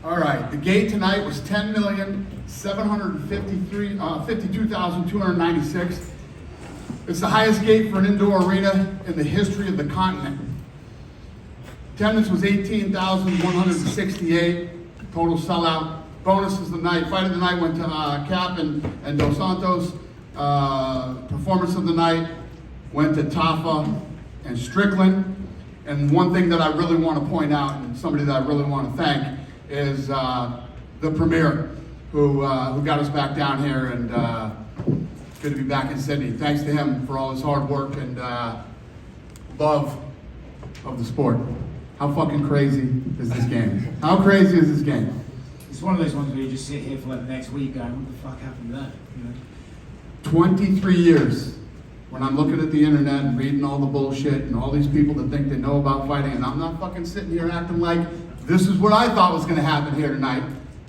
All right, the gate tonight was 10,752,296. It's the highest gate for an indoor arena in the history of the continent. Attendance was 18,168. Total sellout. Bonuses of the night. Fight of the night went to Cap and Dos Santos. Performance of the night went to Tafa and Strickland. And one thing that I really want to point out, and somebody that I really want to thank, is the Premier, who got us back down here, and good to be back in Sydney. Thanks to him for all his hard work and love of the sport. How fucking crazy is this game? How crazy is this game? It's one of those ones where you just sit here for like the next week going, what the fuck happened there? You know? 23 years. When I'm looking at the internet and reading all the bullshit and all these people that think they know about fighting, and I'm not fucking sitting here acting like this is what I thought was gonna happen here tonight.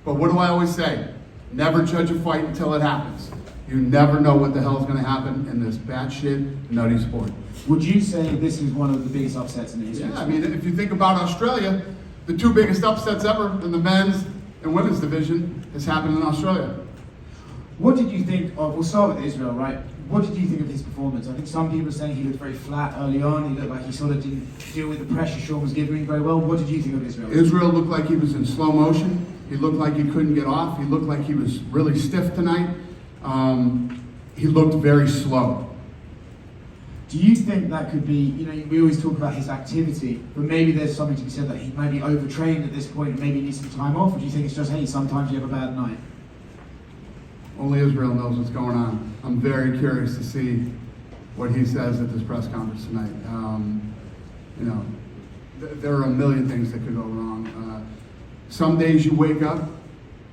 But what do I always say? Never judge a fight until it happens. You never know what the hell is gonna happen in this batshit nutty sport. Would you say this is one of the biggest upsets in the history? Yeah, I mean, if you think about Australia, the two biggest upsets ever in the men's and women's division has happened in Australia. What did you think of, we'll start with Israel, right? What did you think of his performance? I think some people are saying he looked very flat early on. He looked like he sort of didn't deal with the pressure Sean was giving him very well. What did you think of Israel? Israel looked like he was in slow motion. He looked like he couldn't get off. He looked like he was really stiff tonight. He looked very slow. Do you think that could be, you know, we always talk about his activity, but maybe there's something to be said that he may be overtrained at this point and maybe needs some time off? Or do you think it's just, hey, sometimes you have a bad night? Only Israel knows what's going on. I'm very curious to see what he says at this press conference tonight. You know, there are a million things that could go wrong. Some days you wake up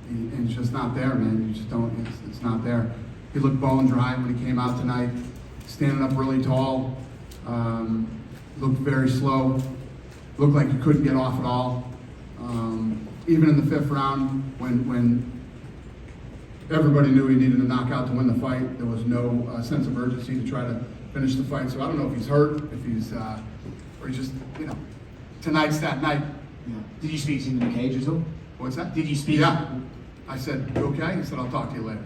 and it's just not there, man. You just don't, it's not there. He looked bone dry when he came out tonight, standing up really tall, looked very slow, looked like he couldn't get off at all. Even in the fifth round, when everybody knew he needed a knockout to win the fight, there was no sense of urgency to try to finish the fight. So I don't know if he's hurt, if he's, or he's just, you know, tonight's that night. Yeah. Did you speak to him in the cage at all? What's that? Did you speak? Yeah. I said, you okay? He said, I'll talk to you later.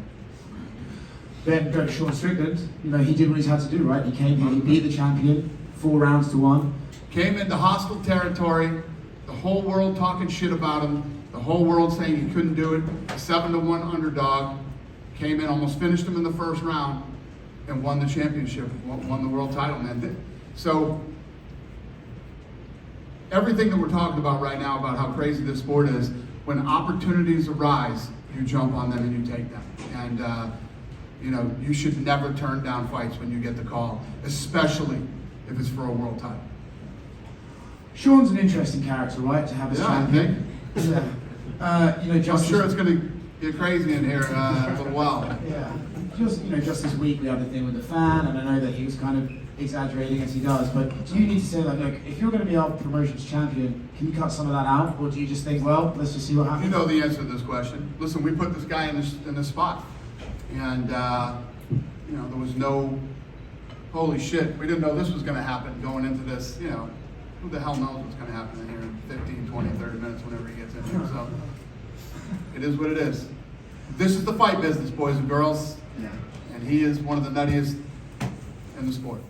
Then go to Sean Strickland. You know, he did what he's had to do, right? He came here, he beat the champion, 4 rounds to 1. Came into hostile territory, the whole world talking shit about him, the whole world saying he couldn't do it, a 7-1 underdog, came in, almost finished him in the first round, and won the championship, won the world title, man. So, everything that we're talking about right now about how crazy this sport is, when opportunities arise, you jump on them and you take them. And, you know, you should never turn down fights when you get the call, especially if it's for a world title. Sean's an interesting character, right, to have as champion. Yeah. You know, I'm sure it's going to get crazy in here in a little while. Yeah. Just this week we had the thing with the fan, and I know that he was kind of exaggerating as he does, but do you need to say, like, look, if you're going to be our promotions champion, can you cut some of that out, or do you just think, well, let's just see what happens? You know the answer to this question. Listen, we put this guy in this spot, and you know, there was no, holy shit, we didn't know this was going to happen going into this. You know, who the hell knows what's going to happen in here in 15, 20, 30 minutes whenever he gets in here. So it is what it is. This is the fight business, boys and girls. Yeah. And he is one of the nuttiest in the sport.